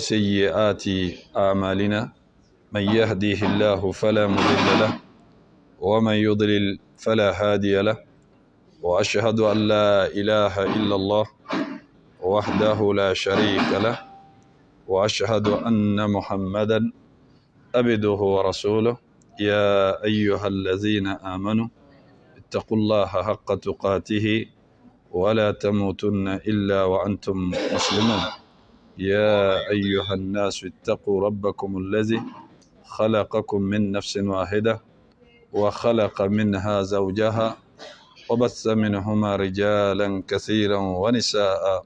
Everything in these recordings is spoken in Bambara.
سيئات أعمالنا من يهديه الله فلا مضل له ومن يضلل فلا هادي له وأشهد أن لا إله إلا الله وحده لا شريك له وأشهد أن محمدا عبده ورسوله يا أيها الذين آمنوا اتقوا الله حق تقاته ولا تموتن إلا وأنتم مسلمون يا أيها الناس اتقوا ربكم الذي خلقكم من نفس واحدة وخلق منها زوجها وبث منهما رجالا كثيرا ونساء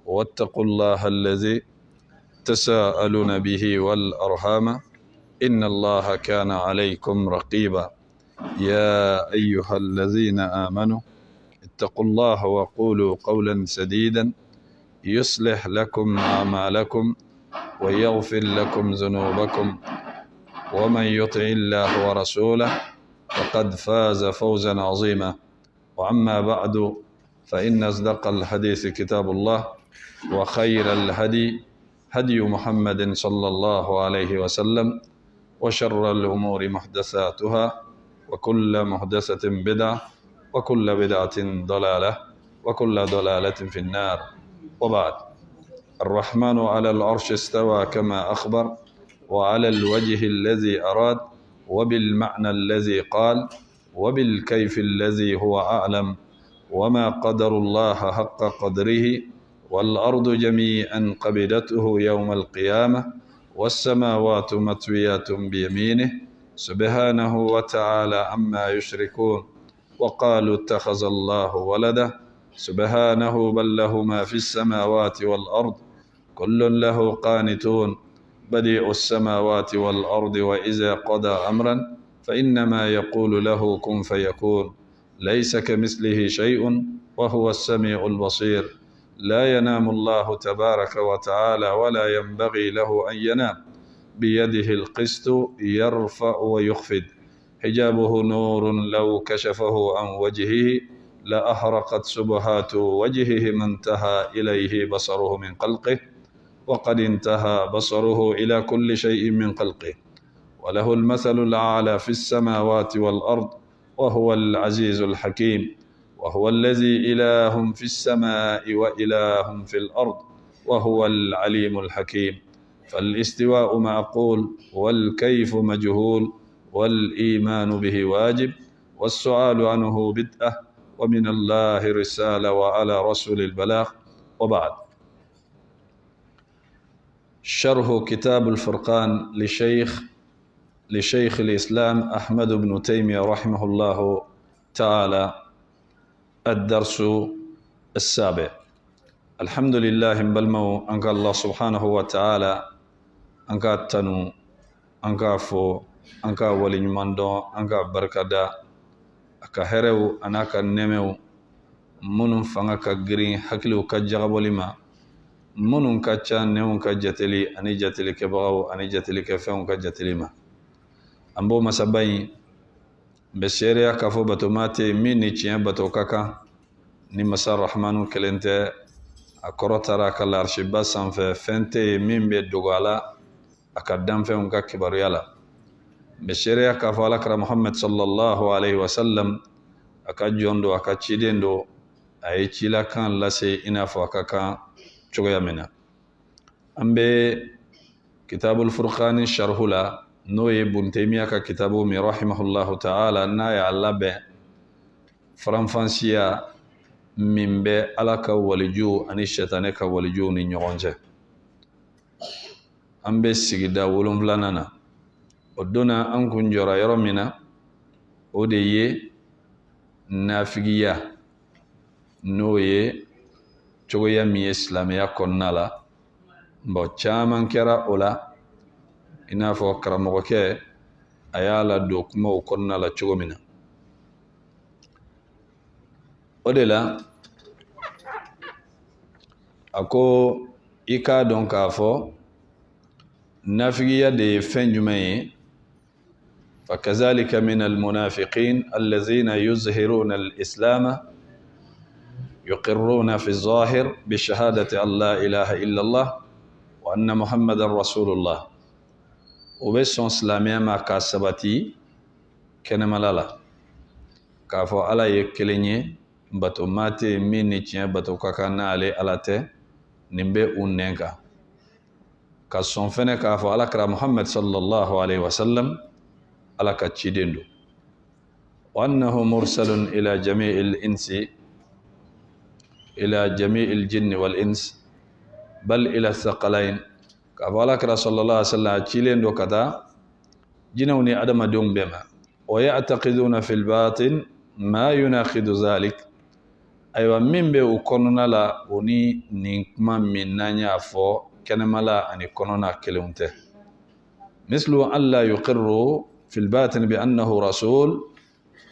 واتقوا الله الذي تساءلون به والأرحام إن الله كان عليكم رقيبا يا أيها الذين آمنوا اتقوا الله وقولوا قولا سديدا يصلح لكم أعمالكم ويغفر لكم ذنوبكم ومن يطع الله ورسوله فقد فاز فوزا عظيما وأما بعد فإن أصدق الحديث كتاب الله وخير الهدي هدي محمد صلى الله عليه وسلم وشر الأمور محدثاتها وكل محدثة بدعة وكل بدعة ضلالة وكل ضلالة في النار. وبعد، الرحمن على العرش استوى كما أخبر وعلى الوجه الذي أراد وبالمعنى الذي قال وبالكيف الذي هو أعلم وما قدر الله حق قدره والأرض جميعا قبضته يوم القيامة والسماوات مطويات بيمينه سبحانه وتعالى عما يشركون وقالوا اتخذ الله ولده سبحانه بل له ما في السماوات والأرض كل له قانتون بديع السماوات والأرض وإذا قضى أمرا فإنما يقول له كن فيكون ليس كمثله شيء وهو السميع البصير لا ينام الله تبارك وتعالى ولا ينبغي له أن ينام بيده القسط يرفع ويخفض حجابه نور لو كشفه عن وجهه لأحرقت سبحات وجهه ما انتهى إليه بصره من خلقه وقد انتهى بصره إلى كل شيء من خلقه وله المثل الأعلى في السماوات والأرض وهو العزيز الحكيم وهو الذي إله في السماء وإله في الأرض وهو العليم الحكيم فالاستواء معقول والكيف مجهول والإيمان به واجب والسؤال عنه بدعة ومن الله رسالة وعلى رسول البلاغ. وبعد، شرح كتاب الفرقان لشيخ الإسلام أحمد بن تيمية رحمه الله تعالى. الدرس السابع. الحمد لله بلمو أنك الله سبحانه وتعالى أنك تنو أنك فو أنك ولي مندو أنك بركدا aka herew anaka nemew munun fanga ka girin hakiliw ka jagabolima munun ka ca newun ka jateli ani jateli kebagaw ani jateli kefenw ka jatelima ambo masabayi be seereya ka fo bato mate min ni tiɲɛ bato ka kan ni masa rahmanu kelen tɛ a kɔrɔtara ka larshiba sanfɛ fɛn tɛ ye min bɛ dogo a la a ka danfɛnw ka kibaruya la be seereya k'a fɔ alakira muhammad sallallahu alaihi wasallam a ka jɔn do a ka ciden do a ye cilakan lase i n'a fɔ a ka kan cogoya min na. An bɛ kitabul furqani sharhu la n'o ye Ibn Taymiya ka kitabu min rahimahullahu ta'ala n'a y'a labɛn faranfasiya min bɛ ala ka waliju ani sɛtanɛ ka waliju ni ɲɔgɔn cɛ. An bɛ sigida 7 na. O donna an kun jɔra yɔrɔ min na o de ye nafigiya n'o ye cogoya min ye silamɛya kɔnɔna la. Bon caman kɛra o la i n'a fɔ karamɔgɔkɛ a y'a ladon kumaw kɔnɔna la cogo min na. O de la a ko i k'a dɔn k'a fɔ nafigiya de ye fɛn jumɛn ye. فكذلك من المنافقين الذين يظهرون الإسلام يقرون في الظاهر بشهادة أن لا إله إلا الله wa anna muhammadan rasulullah o be son silamɛya ma ka sabati kɛnɛmala la k'a fɔ ala ye kelen ye bato maa tɛ yen min ni tiɲɛ bato ka kan n'ale ala tɛ nin bɛ u nɛn kan ka sɔn fɛnɛ k'a fɔ alakira muhammad sallallahu alaihi wasallam ala ka ciden don wa annahu mursalun ila jami'il insi ila jami'il jinni wal ins bal ila thaqalain k'a fɔ alakira sallallahu alaihi wasallam cilen don ka taa jinɛw ni adamadenw bɛɛ ma wa ya'taqiduna fil batin ma yunaqidu zalik aywa min bɛ u kɔnɔna la o ni nin kuma min n'an y'a fɔ kɛnɛmala ani kɔnɔna kelenw tɛ mislu an la yuqirru fil batin bi annahu rasul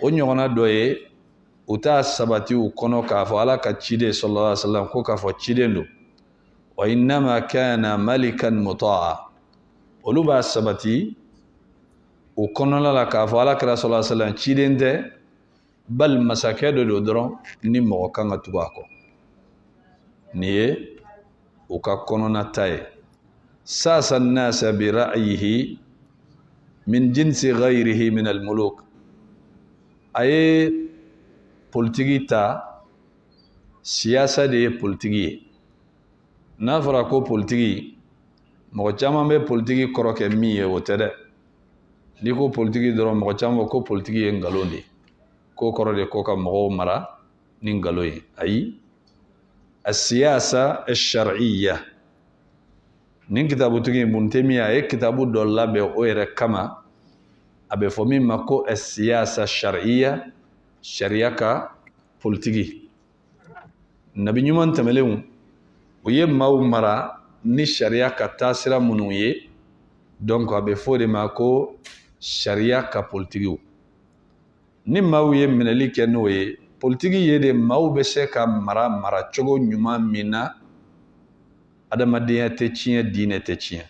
o ɲɔgɔnna dɔ ye u t'a sabati u kɔnɔ k'a fɔ ala ka ciden sallallahu alaihi wasallam ko k'a fɔ ciden don wa innama kana malikan muta'a olu b'a sabati u kɔnɔna la k'a fɔ alakira sallallahu alaihi wasallam ciden tɛ bal masakɛ dɔ don dɔrɔn ni mɔgɔ kan ka tugu a kɔ nin ye u ka kɔnɔna ta ye sasa nasa bi ra'yihi min jinsi ghayrihi min al-muluk a ye politiki ta siyasa de ye politiki ye n'a fɔra ko politiki mɔgɔ caman bɛ politiki kɔrɔ kɛ min ye o tɛ dɛ n'i ko politiki dɔrɔn mɔgɔ caman bɛ ko politiki ye nkalon de ko kɔrɔ de ko ka mɔgɔw mara ni nkalon ye ayi السياسة الشرعية نين كتابو تجي منتمية أي كتابو دولا بأوير كما أبي فمي ماكو السياسة الشرعية شريعة بوليتيكي نبي نيومان تمليون ويه ماو مرا ني شريعة تاسرة منوية دونك أبي فوري ماكو شريعة بوليتيكي ني ماو يه منالي كنوي politiki ye de maaw bɛ se ka mara cogo ɲuman min na adamadenya tɛ tiɲɛ diinɛ tɛ tiɲɛ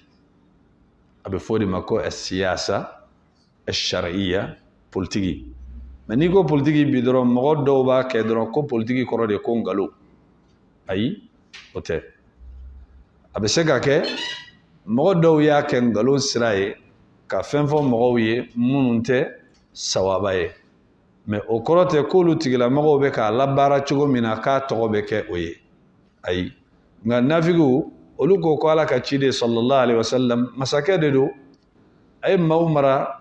a bɛ fɔ de ma ko siyasa sariya politiki mɛ n'i ko politiki bi dɔrɔn mɔgɔ dɔw b'a kɛ dɔrɔn ko politiki kɔrɔ de ko nkalon ayi o tɛ a bɛ se ka kɛ mɔgɔ dɔw y'a kɛ nkalon sira ye ka fɛn fɔ mɔgɔw ye minnu tɛ sawaba ye mɛ o kɔrɔ tɛ k'olu tigilamɔgɔw bɛ k'a labaara cogo min na k'a tɔgɔ bɛ kɛ o ye ayi nka nafigiw olu ko ko ala ka ciden sallallahu alaihi wasallam masakɛ de don a ye maaw mara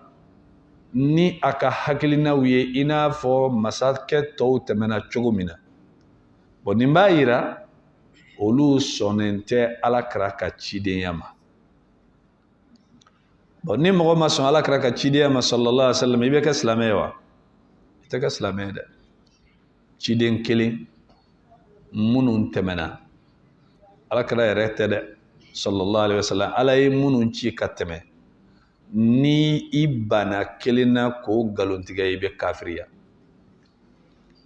ni a ka hakilinaw ye i n'a fɔ masakɛ tɔw tɛmɛna cogo min na bon nin b'a yira olu sɔnnen tɛ alakira ka cidenya ma bon ni mɔgɔ ma sɔn alakira ka cidenya ma sallallahu alaihi wasallam i bɛ kɛ silamɛ ye wa i tɛ kɛ silamɛ ye dɛ ciden kelen minnu tɛmɛna alakira yɛrɛ tɛ dɛ sallallahu alaihi wasallam ala ye minnu ci ka tɛmɛ ni i banna kelen na k'o nkalontigɛ i bɛ kafiriya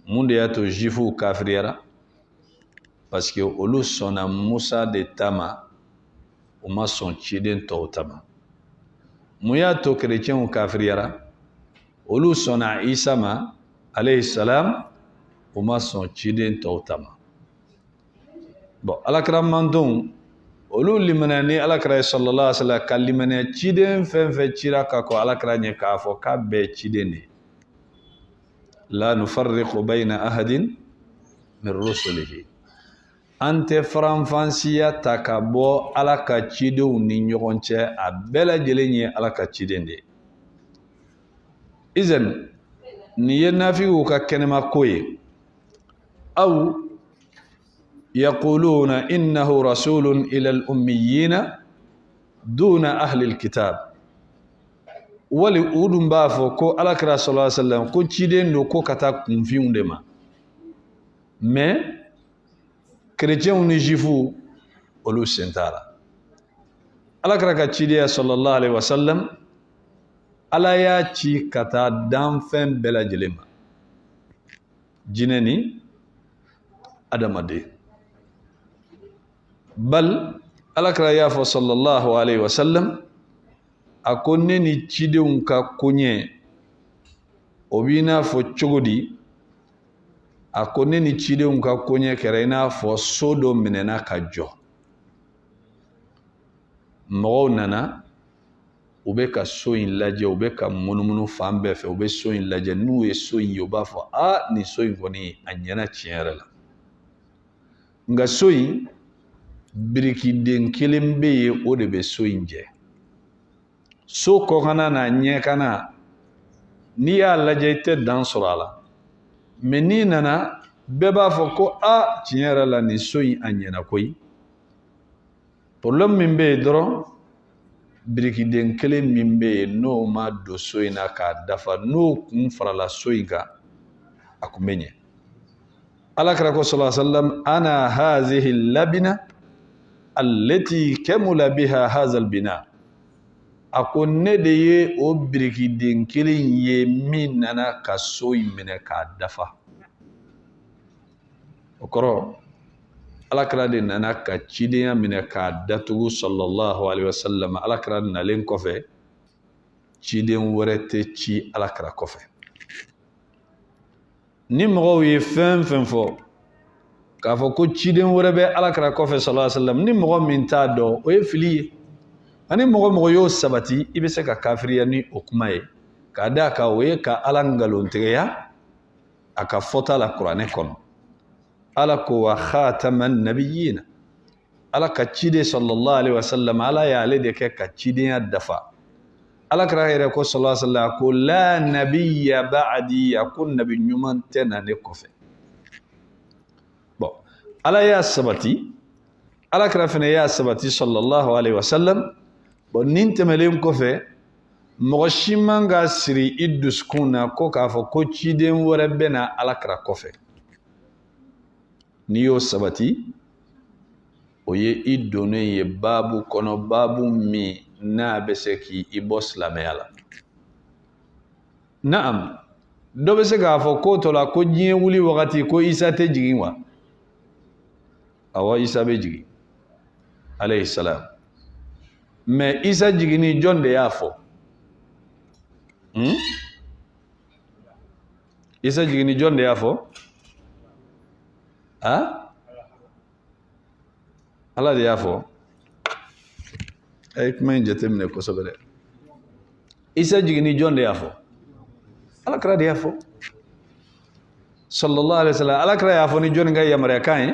mun de y'a to juifuw kafiriyara parce que olu sɔnna Musa de ta ma u ma sɔn ciden tɔw ta ma mun y'a to kerecɛnw kafiriyara olu sɔnna Isa ma alayhi salam u ma sɔn ciden tɔw ta ma bon alakira mantonw olu limana ni alakira sallallahu alaihi wasallam ka limana ciden fɛn fɛn cira ka kɔ alakira ɲɛ k'a fɔ k'a bɛɛ ciden de la nufarriqu bayna ahadin min rusulihi an tɛ faranfasiya ta ka bɔ ala ka cidenw ni ɲɔgɔn cɛ a bɛɛ lajɛlen ye ala ka ciden de izan nin ye nafigiw ka kɛnɛma ko ye aw يقولون إنه رسول إلى الأميين دون أهل الكتاب wali udun b'a fɔ ko alakira sallallahu alaihi wasallam ko ciden do ko ka taa kunfinw de ma mais chrétiens ni juifs olu sen t'a la alakira ka cidenya sallallahu alaihi wasallam ala y'a ci ka taa danfɛn bɛɛ lajɛlen ma jinɛ ni adamaden bal alakira y'a fɔ sallallahu alaihi wasallam a ko ne ni cidenw ka koɲɛ o b'i n'a fɔ cogo di a ko ne ni cidenw ka koɲɛ kɛra i n'a fɔ so dɔ minɛna ka jɔ mɔgɔw nana u bɛ ka so in lajɛ u bɛ ka munumunu fan bɛɛ fɛ u bɛ so in lajɛ n'u ye so in ye u b'a fɔ nin so in kɔni a ɲɛna tiɲɛ yɛrɛ la nka so in birikiden kelen bɛ yen o de bɛ so in jɛ so kɔkana n'a ɲɛkana n'i y'a lajɛ i tɛ dan sɔrɔ a la mɛ n'i nana bɛɛ b'a fɔ ko tiɲɛ yɛrɛ la nin so in a ɲɛna koyi problème min bɛ yen dɔrɔn birikiden kelen min bɛ yen n'o ma don so in na k'a dafa n'o kun farala so in kan a kun bɛ ɲɛ alakira ko sallallahu alaihi wasallam ana hazihi labina allati kamula biha hazal bina a ko ne de ye o birikiden kelen ye min nana ka so in minɛ k'a dafa o kɔrɔ alakira de nana ka cidenya minɛ k'a datugu sallallahu alaihi wasallam alakira nalen kɔfɛ ciden wɛrɛ tɛ ci alakira kɔfɛ ni mɔgɔw ye fɛn fɛn fɔ k'a fɔ ko ciden wɛrɛ bɛ alakira kɔfɛ sallallahu alaihi wasallam ni mɔgɔ min t'a dɔn o ye fili ye ani mɔgɔ y'o sabati i bɛ se ka kafiriya ni o kuma ye k'a d'a kan o ye ka ala ngalontigɛya a ka fɔta la kuranɛ kɔnɔ ala ko wa khataman nabiyina ala ka ciden sallallahu alaihi wasallam ala y'ale de kɛ ka cidenya dafa alakira yɛrɛ ko sallallahu alaihi wasallam ko la nabiyya ba'di a ko nabi ɲuman tɛ na ne kɔfɛ bon ala y'a sabati alakira fana y'a sabati sallallahu alaihi wasallam bon nin tɛmɛlen kɔfɛ mɔgɔ si man ka siri i dusukun na ko k'a fɔ ko ciden wɛrɛ bɛ na alakira kɔfɛ n'i y'o sabati o ye i donnen ye baabu kɔnɔ baabu min n'a bɛ se k'i bɔ silamɛya la naam dɔ bɛ se k'a fɔ ko tɔ la ko diɲɛ wuli wagati ko isa tɛ jigin wa awɔ isa bɛ jigin alayhi salam mais isa jiginni jɔn de y'a fɔ isa jiginni jɔn de y'a fɔ ala de y'a fɔ a ye kuma in jateminɛ kosɛbɛ dɛ isa jiginni jɔn de y'a fɔ alakira de y'a fɔ sallallahu alaihi wasallam alakira y'a fɔ ni jɔnni ka yamaruya kan ye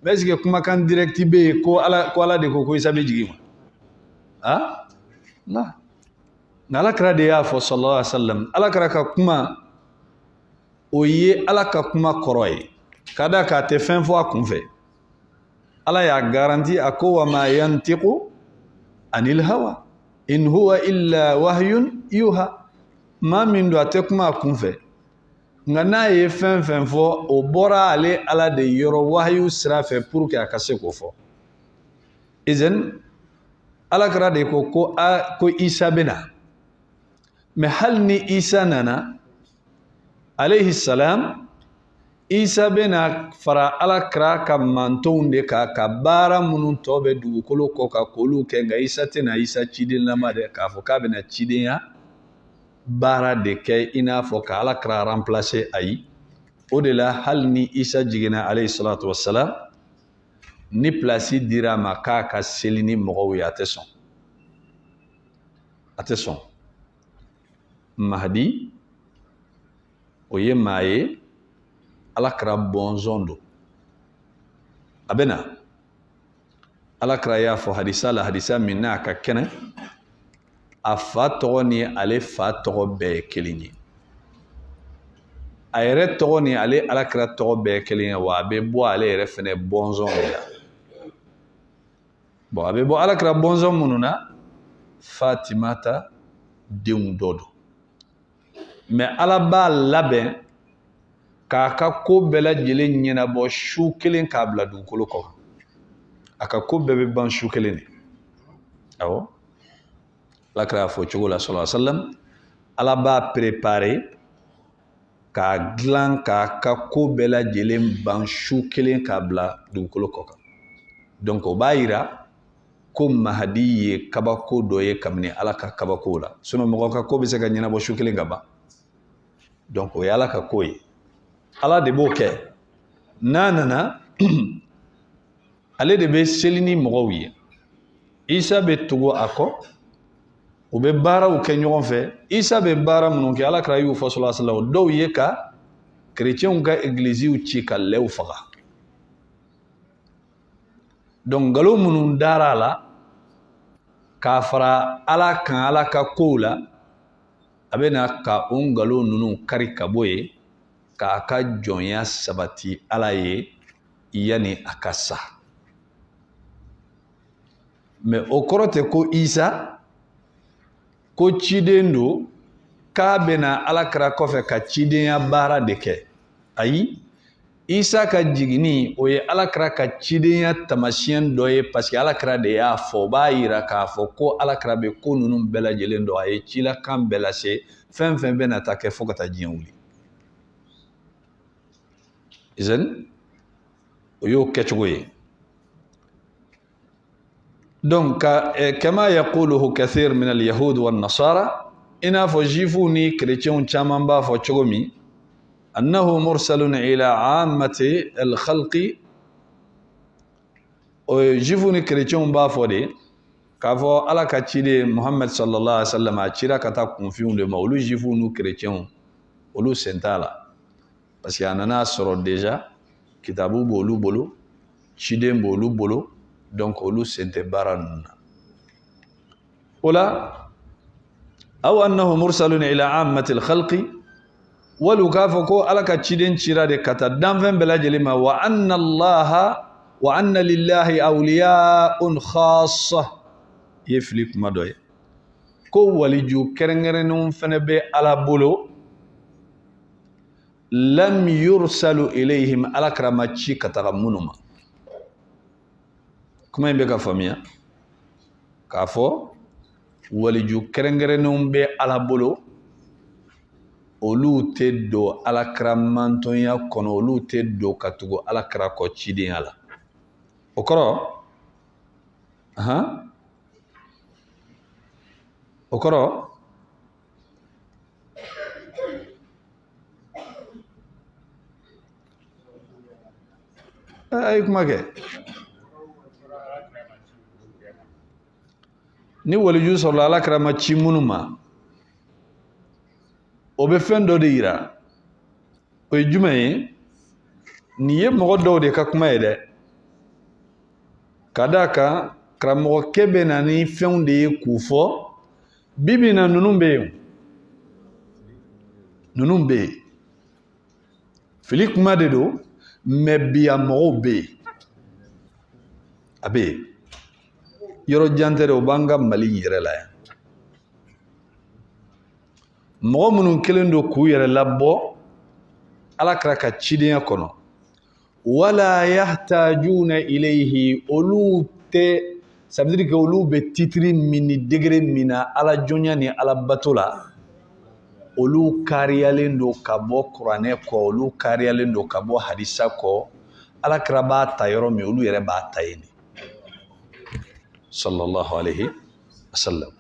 mais est-ce que kumakan direct bɛ yen ko ala de ko isa bɛ jigin ma la nka alakira de y'a fɔ sallallahu alaihi wasallam alakira ka kuma o ye ala ka kuma kɔrɔ ye ka da k'a tɛ fɛn fɔ a kunfɛ ala y'a garanti a ko wa ma yantiqu anil hawa in huwa illa wahyun yuha maa min don a tɛ kuma a kunfɛ nka n'a ye fɛn fɛn fɔ o bɔra ale ala de yɔrɔ wahyu sira fɛ pour que a ka se k'o fɔ izen alakira de ko isa bɛ na mais hali ni isa nana alayhi salam isa bɛna fara alakira ka mantonw de kan ka baara minnu tɔ bɛ dugukolo kɔ kan k'olu kɛ nka isa tɛna isa cidenlama dɛ k'a fɔ k'a bɛna cidenya baara de kɛ i n'a fɔ ka alakira remplacer ayi o de la hali ni isa jiginna alayhi salatu wassalam ni place dira a ma k'a ka seli ni mɔgɔw ye a tɛ sɔn mahdi o ye maa ye alakira bɔnzɔn don a bɛ na alakira y'a fɔ hadisa la hadisa min n'a ka kɛnɛ a fa tɔgɔ ni ale fa tɔgɔ bɛɛ ye kelen ye a yɛrɛ tɔgɔ ni ale alakira tɔgɔ bɛɛ ye kelen ye wa a bɛ bɔ ale yɛrɛ fɛnɛ bɔnzɔn de la bon a bɛ bɔ alakira bɔnzɔn minnu na fatimata denw dɔ don mais ala b'a labɛn k'a ka ko bɛɛ lajɛlen ɲɛnabɔ su kelen k'a bila dugukolo kɔ a ka ko bɛɛ bɛ ban su kelen de awɔ alakira y'a fɔ cogo la sallallahu alaihi wasallam ala b'a préparer k'a dilan k'a ka ko bɛɛ lajɛlen ban su kelen k'a bila dugukolo kɔ kan donc o b'a yira ko mahadi ye kabako dɔ ye kabini ala ka kabako la sinon mɔgɔ ka ko bɛ se ka ɲɛnabɔ su kelen ka ban donc o ye ala ka ko ye ala de b'o kɛ n'a nana ale de bɛ seli ni mɔgɔw ye Isa be tugu ako u be baaraw kɛ ɲɔgɔn fɛ Isa be baara minnu kɛ alakira y'u fɔ sallallahu alaihi wasallam dɔw ye ka chrétiens ka églisiw ci ka lɛw faga donc ngalon minnu dara la k'a fara ala kan ala ka kow la a bɛna ka o ngalon ninnu kari ka bɔ yen k'a ka jɔnya sabati ala ye yani a ka sa mais o kɔrɔ tɛ ko Isa ko ciden do k'a bɛna alakira kɔfɛ ka cidenya baara de kɛ ayi Isa ka jiginni o ye alakira ka cidenya tamasiyɛn dɔ ye parce que alakira de y'a fɔ o b'a yira k'a fɔ ko alakira bɛ ko ninnu bɛɛ lajɛlen dɔn a ye cilakan bɛɛ lase fɛn fɛn bɛna taa kɛ fo ka taa diɲɛ wuli izan o y'o kɛcogo ye donc kama yaquluhu kathir min al-yahud wa an-nasara ina fɔ juifs ni chrétiens caman b'a fɔ cogo min أنه مرسل إلى عامة الخلق وجفوني كريتيون بافودي كافو على كتير محمد صلى الله عليه وسلم أشيرا كتا كونفيون دم أولو جفونو كريتيون أولو سنتالا بس يعني أنا سرور ديجا كتابو بولو بولو شيدين بولو بولو دونك أولو سنتبارا ولا أو أنه مرسل إلى عامة الخلق ولو كافوكو على كتشيدين شيرا كتا دانفن بلا جلما وأن لله أولياء خاصة يفلك مدوي كو وليجو كرنغرنون فنبي على بولو لم يرسل إليهم على كرامتشي كتغمونما كما يبقى فاميا كافو وليجو كرنغرنون بي على بولو olu tɛ don alakira mantonya kɔnɔ olu tɛ don ka tugu alakira kɔ cidenya la o kɔrɔ o kɔrɔ a ye kuma kɛ ni waliju sɔrɔla alakira ma ci minnu ma o bɛ fɛn dɔ de yira o ye jumɛn ye nin ye mɔgɔ dɔw de ka kuma ye dɛ ka d'a kan karamɔgɔkɛ bɛ na ni fɛnw de ye k'u fɔ bibi na ninnu bɛ yen ninnu bɛ yen fili kuma de don mais biya mɔgɔw bɛ yen a bɛ yen yɔrɔ jan tɛ dɛ o b'an ka Mali yɛrɛ la yan mɔgɔ minnu kelen don k'u yɛrɛ labɔ alakira ka cidenya kɔnɔ wala yahtajuna ilayhi olu tɛ ça veut dire que olu bɛ titiri min ni degré min na ala jɔnya ni ala bato la olu kariyalen don ka bɔ kuranɛ kɔ olu kariyalen don ka bɔ hadisa kɔ alakira b'a ta yɔrɔ min olu yɛrɛ b'a ta yen sallallahu alayhi wa sallam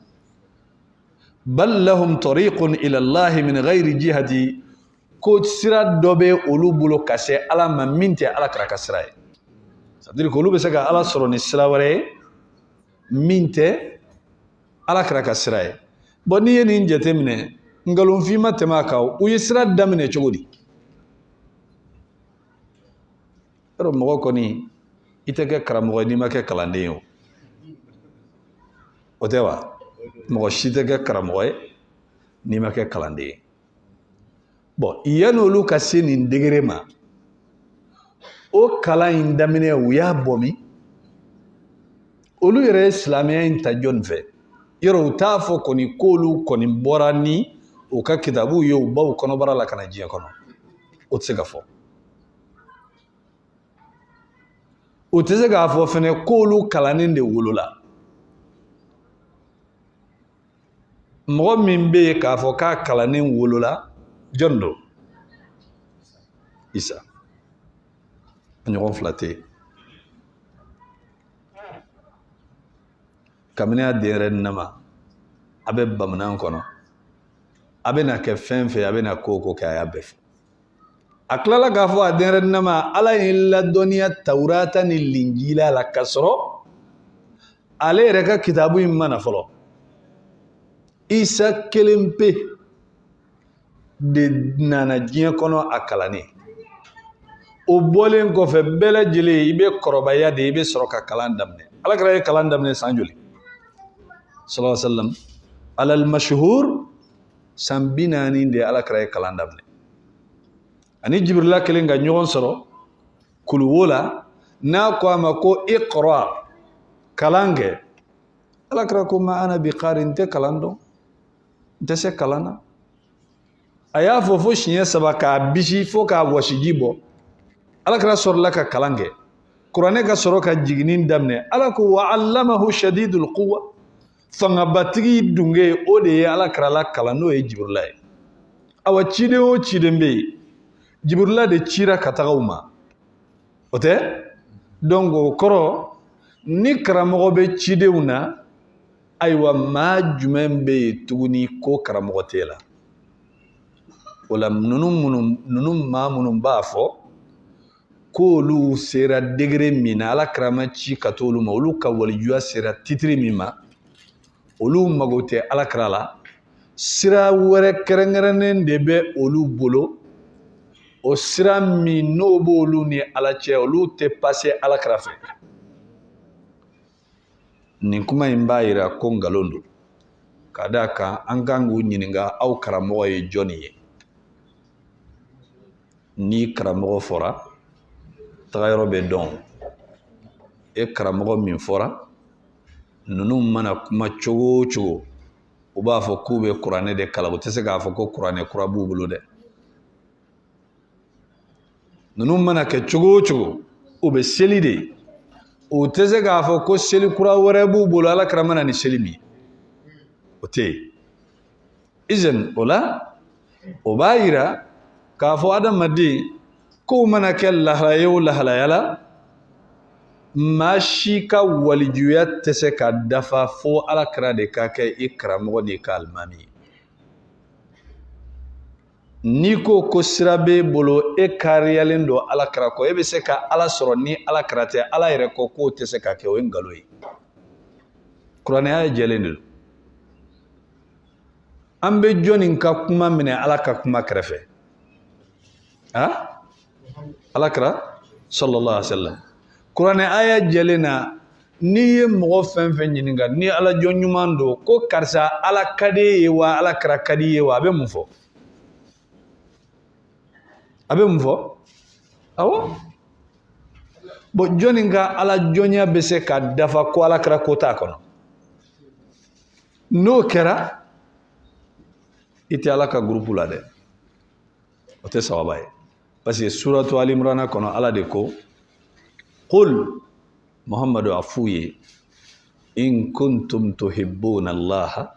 bal lahum tariqun ila Allah min ghairi jihati ko sira dɔ bɛ olu bolo ka se ala ma min tɛ alakira ka sira ye ça veut dire que olu bɛ se ka ala sɔrɔ ni sira wɛrɛ ye min tɛ alakira ka sira ye bon n'i ye nin jateminɛ ngalonfin ma tɛmɛ a kan u ye sira daminɛ cogo di yɔrɔ mɔgɔ kɔni i tɛ kɛ karamɔgɔ ye n'i ma kɛ kalanden ye o tɛ wa mɔgɔ si tɛ kɛ karamɔgɔ ye n'i ma kɛ kalanden ye bon yanni olu ka se nin degré ma o kalan in daminɛ u y'a bɔ min olu yɛrɛ ye silamɛya in ta jɔn fɛ yɔrɔ u t'a fɔ kɔni k'olu kɔni bɔra ni u ka kitabuw ye u baw kɔnɔbara la ka na diɲɛ kɔnɔ o tɛ se ka fɔ u tɛ se k'a fɔ fɛnɛ k'olu kalannen de wolola mɔgɔ min bɛ yen k'a fɔ k'a kalannen wolola jɔn don Isa a ɲɔgɔn fila tɛ yen kabini a denyɛrɛnin nama a bɛ bamanan kɔnɔ a bɛ na kɛ fɛn fɛn a bɛ na ko o ko kɛ a y'a bɛɛ fɔ a tilala k'a fɔ a denyɛrɛnin nama ala ye ladɔnniya tawurata ni linjila la ka sɔrɔ ale yɛrɛ ka kitabu in mana fɔlɔ Isa kelen pe de nana diɲɛ kɔnɔ a kalanni o bɔlen kɔfɛ bɛɛ lajɛlen i bɛ kɔrɔbaya de i bɛ sɔrɔ ka kalan daminɛ Alakira ye kalan daminɛ san joli sallallahu alaihi wasallam alal mashhur san 40 de Alakira ye kalan daminɛ ani Jibrila kelen ka ɲɔgɔn sɔrɔ kuluwo la n'a ko a ma ko iqra kalan kɛ Alakira ko ma ana bi qari n tɛ kalan dɔn n tɛ se kalan na a y'a fɔ fo siɲɛ 3 k'a bisi fo k'a wɔsiji bɔ Alakira sɔrɔla ka kalan kɛ kuranɛ ka sɔrɔ ka jiginin daminɛ Ala ko wa allamahu shadidul quwa fangabatigi dunge o de ye Alakira la kalan n'o ye Jibrila ye awa ciden o ciden bɛ yen Jibrila de cira ka taga u ma o tɛ donc o kɔrɔ ni karamɔgɔ bɛ cidenw na ayiwa maa jumɛn bɛ yen tuguni ko karamɔgɔ tɛ la o la ninnu maa minnu b'a fɔ k'olu sera degré min na Alakira ma ci ka t'olu ma olu ka walijuya sera titiri min ma olu mago tɛ Alakira la sira wɛrɛ kɛrɛnkɛrɛnnen de bɛ olu bolo o sira min n'o b'olu ni Ala cɛ olu tɛ passé Alakira fɛ nin kuma in b'a yira ko nkalon don ka d'a kan an kan k'u ɲininka aw karamɔgɔ ye jɔnni ye ni karamɔgɔ fɔra tagayɔrɔ bɛ dɔn e karamɔgɔ min fɔra ninnu mana kuma cogo o cogo u b'a fɔ k'u bɛ kuranɛ de kalan u tɛ se k'a fɔ ko kuranɛ kura b'u bolo dɛ ninnu mana kɛ cogo o cogo u bɛ seli de u tɛ se k'a fɔ ko seli kura wɛrɛ b'u bolo Alakira mana ni seli min o tɛ yen izin o la o b'a yira k'a fɔ adamaden kow mana kɛ lahalaya o lahalaya la maa si ka walijuya tɛ se ka dafa fo Alakira de ka kɛ i karamɔgɔ n'i ka alimami ye n'i ko ko sira b'e bolo e kariyalen don Alakira kɔ e bɛ se ka Ala sɔrɔ ni Alakira tɛ Ala yɛrɛ kɔ k'o tɛ se ka kɛ o ye nkalon ye kuranɛya jɛlen de don an bɛ jɔnni ka kuma minɛ Ala ka kuma kɛrɛfɛ Alakira sallallahu alaihi wasallam kuranɛ aya jɛlen na n'i ye mɔgɔ fɛn fɛn ɲininka ni Ala jɔn ɲuman don ko karisa Ala ka di ye wa Alakira ka di ye wa a bɛ mun fɔ a bɛ mun fɔ awɔ bon jɔnni ka Ala jɔnya bɛ se ka dafa ko Alakira ko t'a kɔnɔ n'o kɛra i tɛ Ala ka groupe la dɛ o tɛ sababa ye parce que suratu Ali Imran kɔnɔ Ala de ko qul Muhammadu a f'u ye in kuntum tuhibbuna Allaha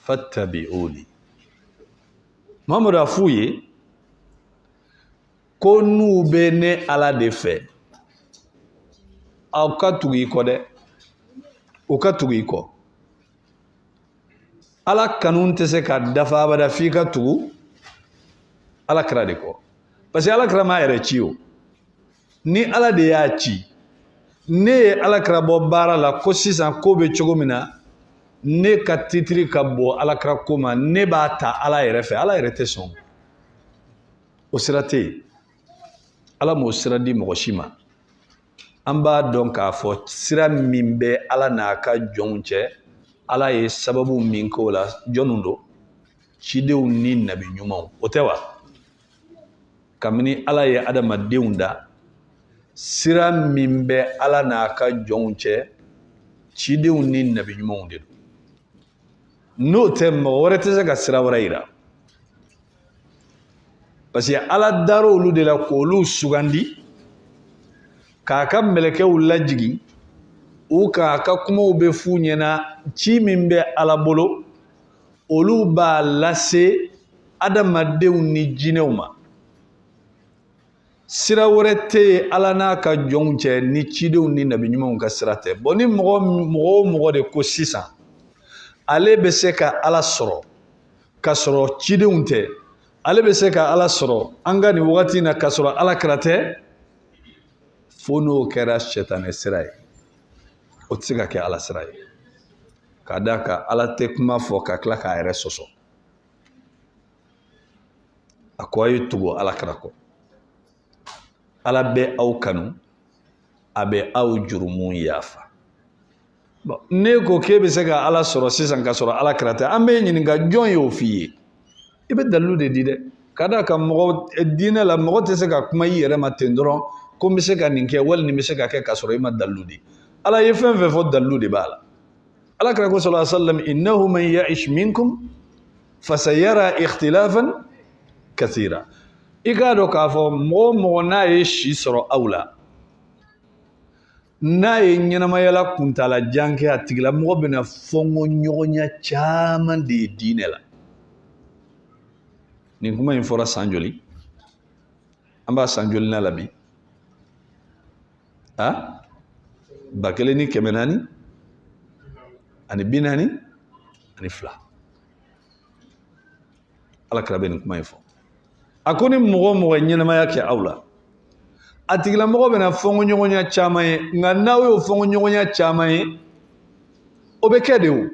fattabi'uni Muhammadu a f'u ye ko n'u bɛ ne Ala de fɛ aw ka tugu i kɔ dɛ u ka tugu i kɔ Ala kanu tɛ se ka dafa abada f'i ka tugu Alakira de kɔ parce que Alakira m'a yɛrɛ ci o ni Ala de y'a ci ne ye Alakira bɔ baara la ko sisan ko bɛ cogo min na ne ka titiri ka bɔ Alakira ko ma ne b'a ta Ala yɛrɛ fɛ Ala yɛrɛ tɛ sɔn o sira tɛ yen Ala m'o sira di mɔgɔ si ma an b'a dɔn k'a fɔ sira min bɛ Ala n'a ka jɔnw cɛ Ala ye sababu min k'o la jɔnw don cidenw ni nabi ɲumanw o tɛ wa kabini Ala ye adamadenw da sira min bɛ Ala n'a ka jɔnw cɛ cidenw ni nabi ɲumanw de don n'o tɛ mɔgɔ wɛrɛ tɛ se ka sira wɛrɛ yira parce que Ala dar'o olu de la k'olu sugandi k'a ka mɛlɛkɛw lajigi u k'a ka kumaw bɛ f'u ɲɛna ci min bɛ Ala bolo olu b'a lase adamadenw ni jinɛw ma sira wɛrɛ tɛ yen Ala n'a ka jɔnw cɛ ni cidenw ni nabi ɲumanw ka sira tɛ bon ni mɔgɔ o mɔgɔ de ko sisan ale bɛ se ka Ala sɔrɔ ka sɔrɔ cidenw tɛ ale bɛ se ka Ala sɔrɔ an ka nin wagati in na ka sɔrɔ Alakira tɛ fo n'o kɛra sɛtanɛ sira ye o tɛ se ka kɛ ala sira ye k'a d'a kan ala tɛ kuma fɔ ka tila k'a yɛrɛ sɔsɔ a ko a ye tugu ala kira kɔ ala bɛ aw kanu a bɛ aw jurumu yafa ne ko k'e bɛ se ka ala sɔrɔ sisan ka sɔrɔ ala kira tɛ an bɛ ɲininka jɔn y'o f'i ye i bɛ dalilu de di dɛ ka d'a kan diinɛ la mɔgɔ tɛ se ka kuma i yɛrɛ ma ten dɔrɔn ko n bɛ se ka nin kɛ wali nin bɛ se ka kɛ ka sɔrɔ i ma dalilu di ala ye fɛn fɛn fɔ dalilu de b'a la ala kira ko sallallahu alaihi wasallam innahu man ya'ish minkum fasayara ikhtilafan kathira i k'a dɔn k'a fɔ mɔgɔ o mɔgɔ n'a ye si sɔrɔ aw la n'a ye ɲɛnamayala kuntala jan kɛ a tigilamɔgɔ bɛna fɔnkɔɲɔgɔnya caman de ye diinɛ la nin kuma in fɔra san joli an b'a san joli la bi 1442 ala kira bɛ nin kuma in fɔ a ko ni mɔgɔ o mɔgɔ ɲɛnamaya kɛ aw la a tigilamɔgɔ bɛna fɔnkɔɲɔgɔnya caman ye nka n'aw y'o fɔnkɔɲɔgɔnya caman ye o bɛ kɛ de o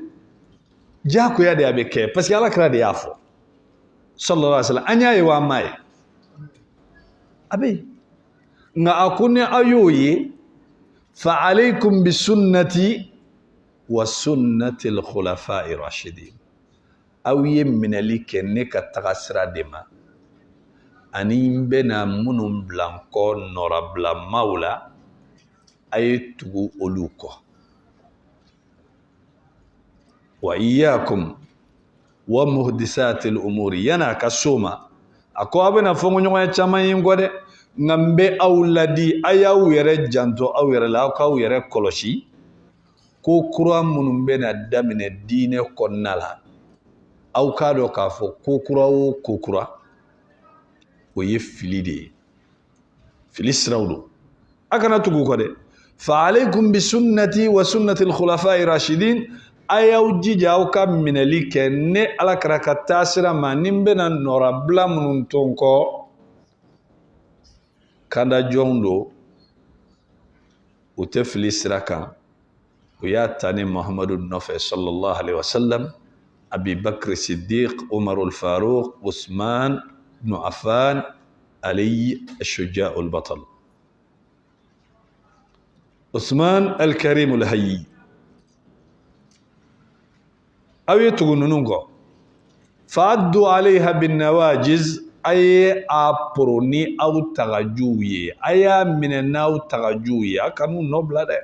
diyagoya de a bɛ kɛ parce que ala kira de y'a fɔ sallallahu alaihi wasallam an y'a ye wa an m'a ye a bɛ yen nka a ko ni aw y'o ye fa alaykum bi sunnati wa sunnati al-khulafa'i rashidin aw ye minɛli kɛ ne ka taga sira de ma ani n bɛna minnu bila n kɔ nɔrabilamaw la a ye tugu olu kɔ wa iyyakum wa muhdisatil umuri yana ka so ma a ko a bɛna fɔnkɔɲɔgɔnya caman ye n kɔ dɛ nka n bɛ aw ladi a y'aw yɛrɛ janto aw yɛrɛ la aw k'aw yɛrɛ kɔlɔsi ko kura minnu bɛna daminɛ diinɛ kɔnɔna la aw k'a dɔn k'a fɔ ko kura o ko kura o ye fili de ye fili siraw don a kana tugu kɔ dɛ fa alaykum bi sunnati wa sunnati al-khulafa'i rashidin a y'aw jija aw ka minɛli kɛ ne ala kɛra ka taa sira ma ni n bɛna nɔrabila minnu to n kɔ kanda jɔnw don u tɛ fili sira kan u y'a ta ni muhamadu nɔfɛ sallallahu alaihi wasallam abi bakr siddiq umar al-faruq usman ibn affan ali al-shuja' al-batal usman al-karim al-hayy aw ye tugu ninnu kɔ fa'addu alayha bin nawajiz a ye a poro ni aw tagajuw ye a y'a minɛ n'aw tagajuw ye a kan'u nɔ bila dɛ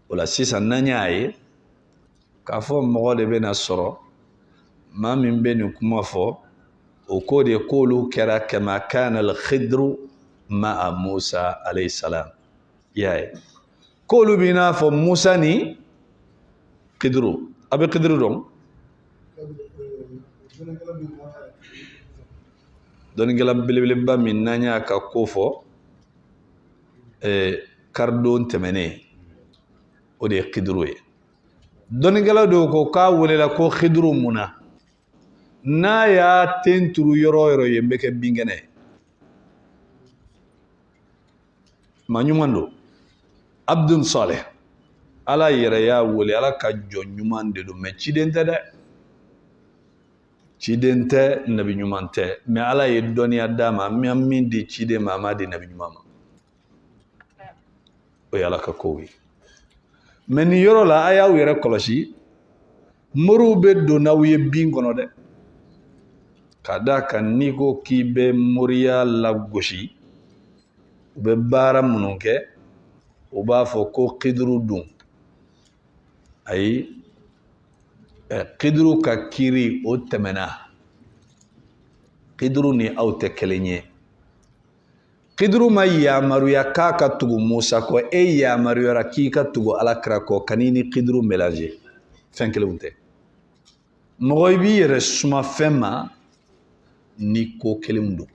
o la sisan n'an y'a ye k'a fɔ mɔgɔ de bɛna sɔrɔ maa min bɛ nin kuma fɔ o ko de k'olu kɛra kama kana al-khidru ma'a musa alayhi salam i y'a ye k'olu b'i n'a fɔ musa ni khidru a bɛ khidru dɔn dɔnnikɛla belebeleba min n'an y'a ka ko fɔ karidon tɛmɛnen o de ye khidru ye dɔnnikɛla dɔw ko k'a welela ko khidru mun na n'a y'a ten turu yɔrɔ o yɔrɔ yen bɛ kɛ binkɛnɛ ye maa ɲuman don abdul saleh ala yɛrɛ y'a wele ala ka jɔn ɲuman de don mɛ ciden tɛ dɛ ciden tɛ nabi ɲuman tɛ mɛ ala ye dɔnniya d'a ma min di ciden ma a m'a di nabi ɲuman ma o ye ala ka kow ye mɛ nin yɔrɔ la a y'aw yɛrɛ kɔlɔsi moriw bɛ don n'aw ye bin kɔnɔ dɛ ka d'a kan n'i ko k'i bɛ moriya lagosi u bɛ baara minnu kɛ u b'a fɔ ko khidru dun ayi khidru ka kiiri o tɛmɛna khidru ni aw tɛ kelen ye khidru ma yamaruya k'a ka tugu musa kɔ e yamaruyara k'i ka tugu alakira kɔ kan'i ni khidru mélanger fɛn kelenw tɛ mɔgɔ i b'i yɛrɛ suma fɛn ma ni ko kelenw don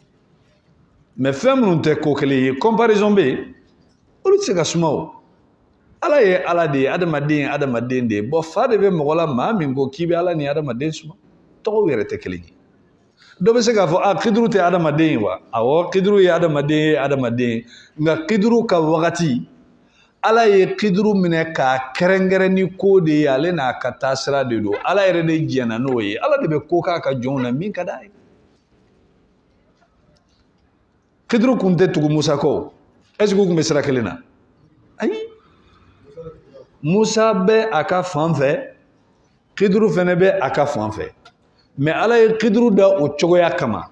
mɛ fɛn minnu tɛ ko kelen ye comparaison bɛ yen olu tɛ se ka suma o ala ye ala de ye adamaden ye adamaden de ye bɔn fa de bɛ mɔgɔ la maa min ko k'i bɛ ala ni adamaden suma tɔgɔw yɛrɛ tɛ kelen ye dɔ bɛ se k'a fɔ a khidru tɛ adamaden ye wa awɔ khidru ye adamaden ye adamaden ye nka khidru ka wagati ala ye kiduru minɛ k'a kɛrɛnkɛrɛn ni ko de ye ale n'a ka taasira de don ala yɛrɛ de jɛnna n'o ye ala de bɛ ko k'a ka jɔnw na min ka d'a ye kiduru kun tɛ tugu musa kɔ est-ce que u kun bɛ sira kelen na ayi musa bɛ a ka fan fɛ kiduru fɛnɛ bɛ a ka fan fɛ mais ala ye kiduru da o cogoya kama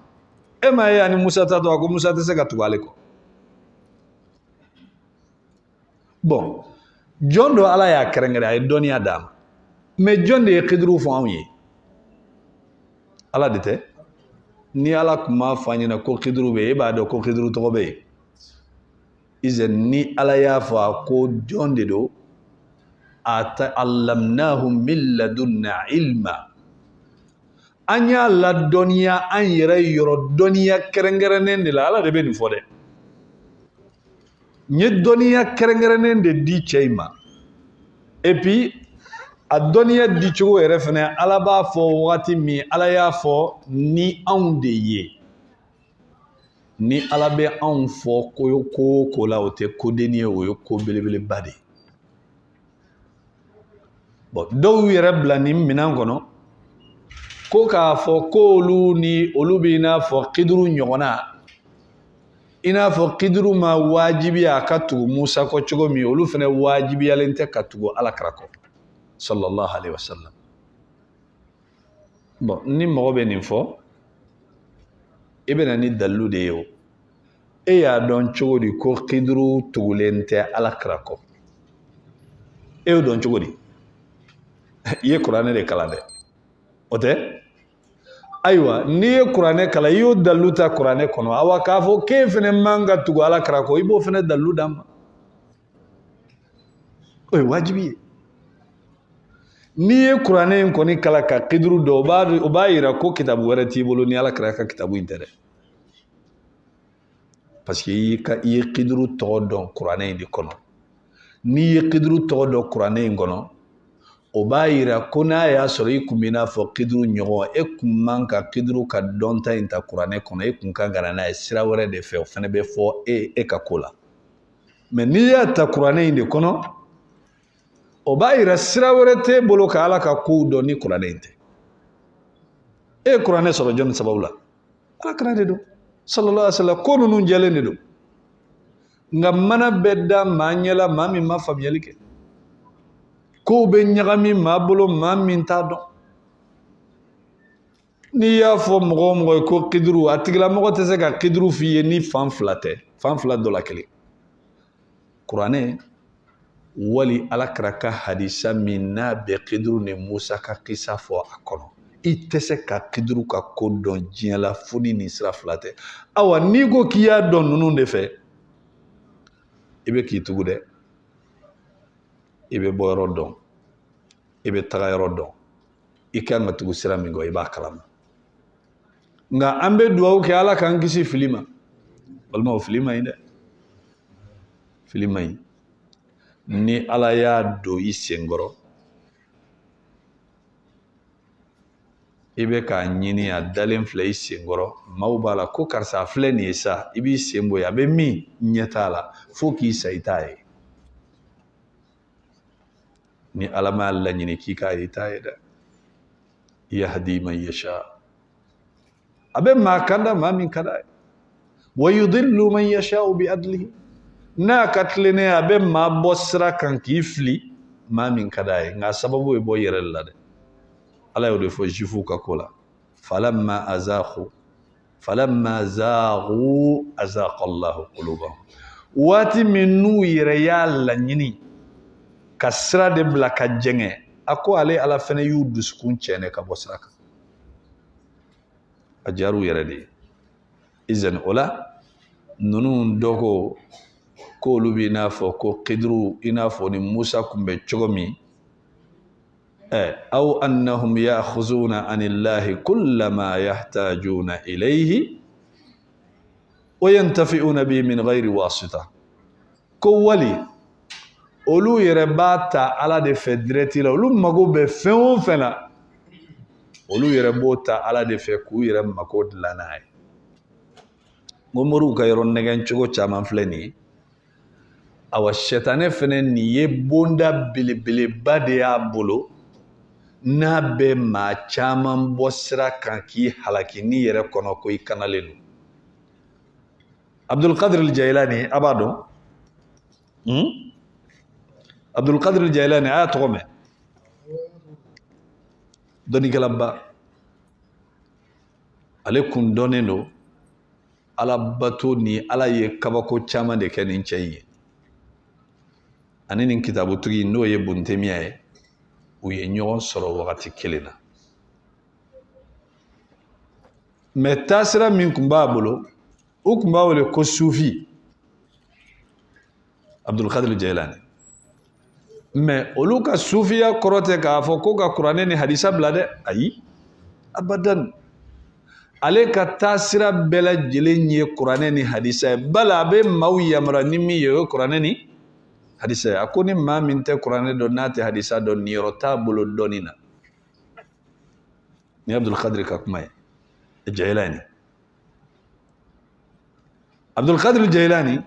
e ma ye ani musa ta to a ko musa tɛ se ka tugu ale kɔ bon jɔn do ala y'a kɛrɛnkɛrɛn a ye dɔnniya d'a ma mais jɔn de ye kiduru fɔ anw ye ala de tɛ ni ala tun b'a fɔ an ɲɛna ko kiduru bɛ yen e b'a dɔn ko kiduru tɔgɔ bɛ yen izɛ ni ala y'a fɔ a ko jɔn de do allamnahu min ladunna ilma an y'a ladɔnniya an yɛrɛ yɔrɔ dɔnniya kɛrɛnkɛrɛnnen de la ala de bɛ nin fɔ dɛ n ye dɔnniya kɛrɛnkɛrɛnnen de di cɛ in ma et puis a dɔnniya di cogo yɛrɛ fɛnɛ ala b'a fɔ wagati min ala y'a fɔ ni anw de ye ni ala bɛ anw fɔ ko ko la o tɛ kodenni ye o ye ko belebeleba de bon dɔw yɛrɛ bila nin minɛn kɔnɔ ko k'a fɔ ko olu bɛ i n'a fɔ kiduru ɲɔgɔnna i n'a fɔ kiduru ma wajibiya a ka tugu musa kɔ cogo min olu fɛnɛ wajibiyalen tɛ ka tugu alakira kɔ sallallahu alaihi wasallam bon ni mɔgɔ bɛ nin fɔ i bɛna ni dalilu de ye o e y'a dɔn cogo di ko kiduru tugulen tɛ alakira kɔ e y'o dɔn cogo di i ye kuranɛ de kalan dɛ o tɛ ayiwa n'i ye kuranɛ kalan i y'o dalilu ta kuranɛ kɔnɔ awa k'a fɔ k'e fɛnɛ man ka tugu alakira kɔ i b'o fɛnɛ dalilu d'an ma o ye wajibi ye n'i ye kuranɛ in kɔni kalan ka kiduru dɔn o b'a yira ko kitabu wɛrɛ t'i bolo ni alakira ka kitabu in tɛ dɛ parce que i ye kiduru tɔgɔ dɔn kuranɛ in de kɔnɔ n'i ye kiduru tɔgɔ dɔn kuranɛ in kɔnɔ o b'a yira ko n'a y'a sɔrɔ i kun bɛ n'a fɔ kiduru ɲɔgɔn e kun man ka kiduru ka dɔnta in ta kuranɛ kɔnɔ e kun kan ka na n'a ye sira wɛrɛ de fɛ o fana bɛ fɔ e ka ko la mais n'i y'a ta kuranɛ in de kɔnɔ o b'a yira sira wɛrɛ t'e bolo ka ala ka kow dɔn ni kuranɛ in tɛ e ye kuranɛ sɔrɔ jɔnni sababu la alakira de don sallallahu alaihi wasallam ko ninnu jɛlen de don nka mana bɛ da maa ɲɛ la maa min ma faamuyali kɛ kow bɛ ɲagami maa bolo maa min t'a dɔn n'i y'a fɔ mɔgɔ o mɔgɔ ye ko kiduru a tigilamɔgɔ tɛ se ka kiduru f'i ye ni fan fila tɛ fan fila dɔ la kelen kuranɛ wali alakira ka hadisa min n'a bɛ kiduru ni musa ka kisa fɔ a kɔnɔ i tɛ se ka kiduru ka ko dɔn diɲɛ la fo ni nin sira fila tɛ awa n'i ko k'i y'a dɔn ninnu de fɛ i bɛ k'i tugu dɛ i bɛ bɔ yɔrɔ dɔn i bɛ taga yɔrɔ dɔn i kan ka tugu sira min kɔ i b'a kalama nka an bɛ dugawu kɛ ala k'an kisi fili ma walima o fili ma ɲi dɛ fili ma ɲi ni ala y'a don i senkɔrɔ i bɛ k'a ɲini a dalen filɛ i senkɔrɔ maaw b'a la ko karisa filɛ nin ye sa i b'i sen bɔ yen a bɛ min ɲɛ t'a la fo k'i sa i t'a ye ni ala m'a laɲini k'i k'a ye i t'a ye dɛ yahdi man yasha a bɛ maa kanda maa min ka d'a ye wa yudillu man yasha'u bi adlihi n'a ka tilennenya a bɛ maa bɔ sira kan k'i fili maa min ka d'a ye nka sababu ye bɔ i yɛrɛ la dɛ ala y'o de fɔ jufuw ka ko la falamma azaghu azaqa Allahu qulubahum waati min n'u yɛrɛ y'a laɲini ka sira de bila ka jɛngɛ a ko ale ala fɛnɛ y'u dusukun cɛnɛ ka bɔ sira kan a diyar'u yɛrɛ de ye izan o la ninnu dɔ ko k'olu b'i n'a fɔ ko kiduru i n'a fɔ ni musa kun bɛ cogo min aw annahum ya'khuzuna anillahi kullama yahtajuna ilayhi wa yantafi'una bihi min ghairi wasita ko wali olu yɛrɛ b'a ta ala de fɛ direct la olu mago bɛ fɛn o fɛn na olu yɛrɛ b'o ta ala de fɛ k'u yɛrɛ mago dilan n'a ye n ko moriw ka yɔrɔ nɛgɛn cogo caman filɛ nin ye awa shetane fene ni ye bonda belebeleba de y'a bolo n'a bɛ maa caman bɔ sira kan k'i halaki n'i yɛrɛ kɔnɔ ko i kanalen don. Abdulkadir al-Jailani a b'a dɔn? Abdulkadir al-Jailani a y'a tɔgɔ mɛn? Dɔnnikɛlaba. Ale kun dɔnnen don Ala bato ni Ala ye kabako caman de kɛ nin cɛ in ye. Ani nin kitabutigi n'o ye Ibn Taymiya ye, u ye ɲɔgɔn sɔrɔ wagati kelen na. Mais taasira min kun b'a bolo, u kun b'a wele ko sufi, Abdulkadir al-Jailani. Mais olu ka sufiya kɔrɔ tɛ k'a fɔ ko ka kuranɛ ni hadisa bila dɛ, ayi, abadan. Ale ka taasira bɛɛ lajɛlen ye kuranɛ ni hadisa ye. Bala a bɛ maaw yamara ni min ye o ye kuranɛ ni hadisa ye. A ko ni maa min tɛ kuranɛ dɔn n'a tɛ hadisa dɔn niyɔrɔ t'a bolo dɔnni na. Ni Abdulkadir ka kuma ye. Jailani. Abdulkadir Jailani,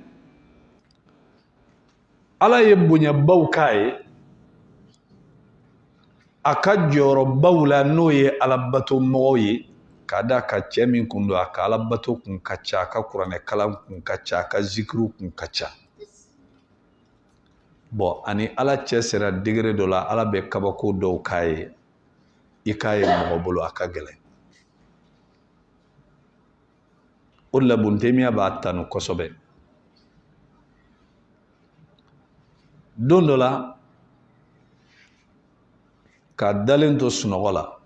Ala ye bonyabaw k'a ye, a ka jɔyɔrɔbaw la n'o ye alabato mɔgɔw ye, k'a da ka cɛ min kun don a ka alabato kun ka ca, a ka kuranɛ kalan kun ka ca, a ka zikiriw kun ka ca. Bon, ani Ala cɛ sera degré dɔ la, Ala bɛ kabako dɔw k'a ye, i k'a ye mɔgɔ bolo a ka gɛlɛn. O de la Ibn Taymiya b'a tanu kosɛbɛ. Don dɔ la, k'a dalen to sunɔgɔ la,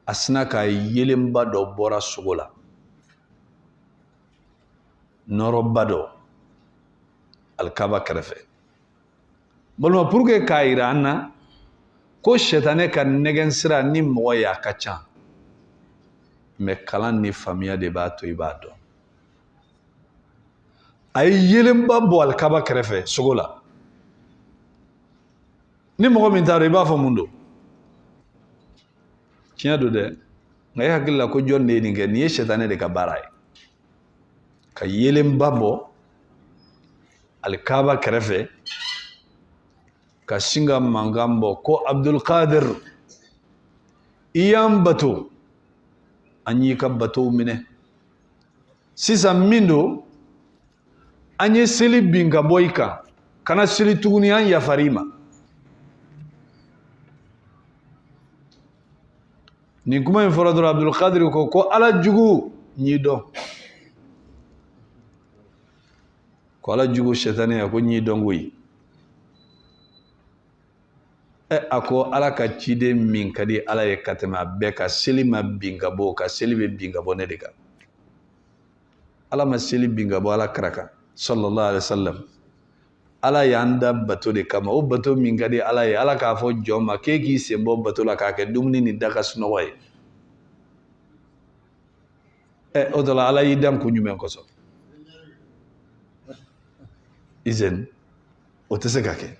a sina ka yelenba dɔ bɔra sogo la, nɔrɔba dɔ, alikaba kɛrɛfɛ. Balima pour que k'a yira an na ko sɛtanɛ ka nɛgɛn sira ni mɔgɔ ye a ka ca, mais kalan ni faamuya de b'a to i b'a dɔn. A ye yelenba bɔ alikaba kɛrɛfɛ sogo la. Ni mɔgɔ min t'a dɔn i b'a fɔ mun don? Tiɲɛ don dɛ, nka e hakili la ko jɔn de ye nin kɛ? Nin ye sɛtanɛ de ka baara ye. Ka yelenba bɔ alikaba kɛrɛfɛ, ka sin ka mankan bɔ ko Abdulkadir, i y'an bato, an y'i ka batow minɛ. Sisan min don, an ye seli bin ka bɔ i kan, kana seli tuguni, an yafara i ma. Nin kuma in fɔra dɔrɔn Abdulkadir ko Ala jugu n y'i dɔn. Ko Ala jugu sɛtanɛ ko n y'i dɔn koyi. A ko Ala ka ciden min ka di Ala ye ka tɛmɛ a bɛɛ ka seli ma bin ka bɔ, ka seli bɛ bin ka bɔ ne de kan. Ala ma seli bin ka bɔ Ala kira kan sallallahu alaihi wasallam. Ala y'an da bato de kama, o bato min ka di Ala ye, Ala k'a fɔ jɔn ma k'e k'i sen bɔ bato la k'a kɛ dumuni ni daga sunɔgɔ ye. O dɔ la Ala y'i dan kun jumɛn kosɔn? Izeni, o tɛ se ka kɛ.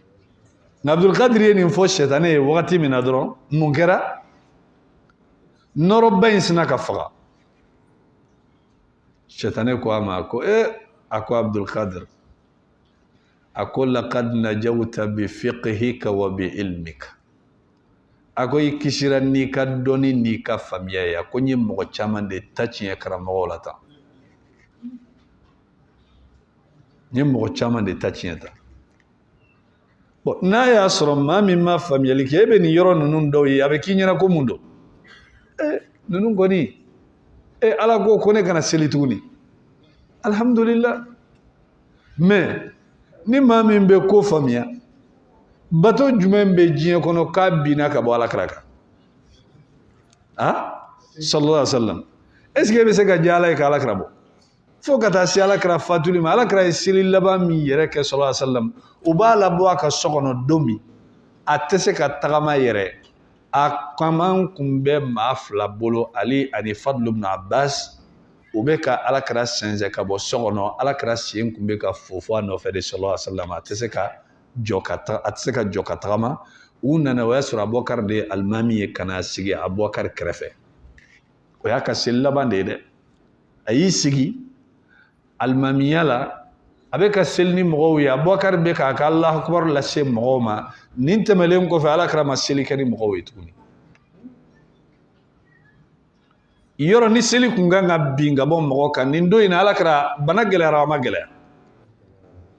Nka Abdulkadir ye nin fɔ sɛtanɛ ye wagati min na dɔrɔn, mun kɛra? Nɔrɔba in sina ka faga. Sɛtanɛ ko a ma, a ko Abdulkadir, a ko laqad najawta bi fiqhika wa bi ilmika. A ko i kisira n'i ka dɔnni n'i ka faamuya ye. A ko n ye mɔgɔ caman de ta tiɲɛ karamɔgɔw la tan. N ye mɔgɔ caman de ta tiɲɛ ta. Bon, n'a y'a sɔrɔ maa min ma faamuyali kɛ, e bɛ nin yɔrɔ ninnu dɔw ye, a bɛ k'i ɲɛna ko mun don? Ninnu kɔni, Ala ko ne kana seli tuguni. Alhamdulillah. Mais ni maa min bɛ ko faamuya, bato jumɛn bɛ diɲɛ kɔnɔ k'a binna ka bɔ Ala kira kan? Sallallahu alaihi wa sallam. Est ce que e bɛ se ka diya Ala ye ka Ala kira bɔ? Fo ka taa se Ala kira fatuli ma. Ala kira ye seli laban min yɛrɛ kɛ sallallahu alaihi wa sallam, u b'a labɔ a ka so kɔnɔ don min, a tɛ se ka tagama yɛrɛ. A kaman kun bɛ maa fila bolo, Ali ani Fadl ibn Abbas, u bɛ ka Ala kira sɛnsɛn ka bɔ so kɔnɔ. Ala kira sen kun bɛ ka fofo a nɔfɛ de sallallahu alaihi wa sallam. A tɛ se ka jɔ ka tagama. U nana, o y'a sɔrɔ Abubakar de ye alimami ye ka n'a sigi Abubakar kɛrɛfɛ. O y'a ka seli laban de ye dɛ. A y'i sigi alimamiya la abe ka selni mɔgɔw ye Abubakar be ka Allahu akbar lase mɔgɔw ma nin tɛmɛlen kɔfɛ Alakira ma seli kɛ ni mɔgɔw ye tuguni yɔrɔ ni seli kun kan ka bin ka bɔ mɔgɔ kan nin don in na Alakira bana gɛlɛyara a ma gɛlɛya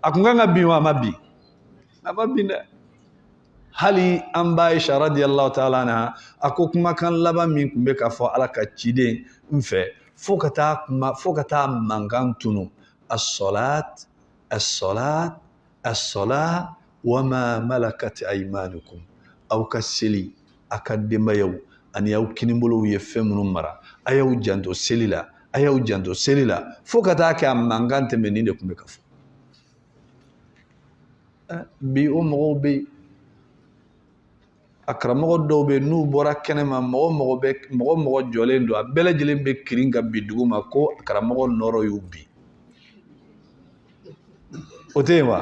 a kun kan ka bin wa a ma bin dɛ hali an ba Aisha radiyallahu ta'ala anha a ko kumakan laban min kun bɛ ka fɔ Ala ka ciden n fɛ fo ka taa mankan tunu as-salat as-salat as-salat wa ma malakat aymanukum aw ka seli a ka denbayaw ani aw kinibolow ye fɛn minnu mara a y'aw janto seli la fo ka taa kɛ a mankan tɛmɛnin de kun bɛ ka fɔ bi o mɔgɔw bɛ a karamɔgɔ dɔw bɛ n'u bɔra kɛnɛma mɔgɔ jɔlen don a bɛɛ lajɛlen bɛ kirin ka bi dugu ma ko karamɔgɔ nɔrɔ y'u bi o tɛ yen wa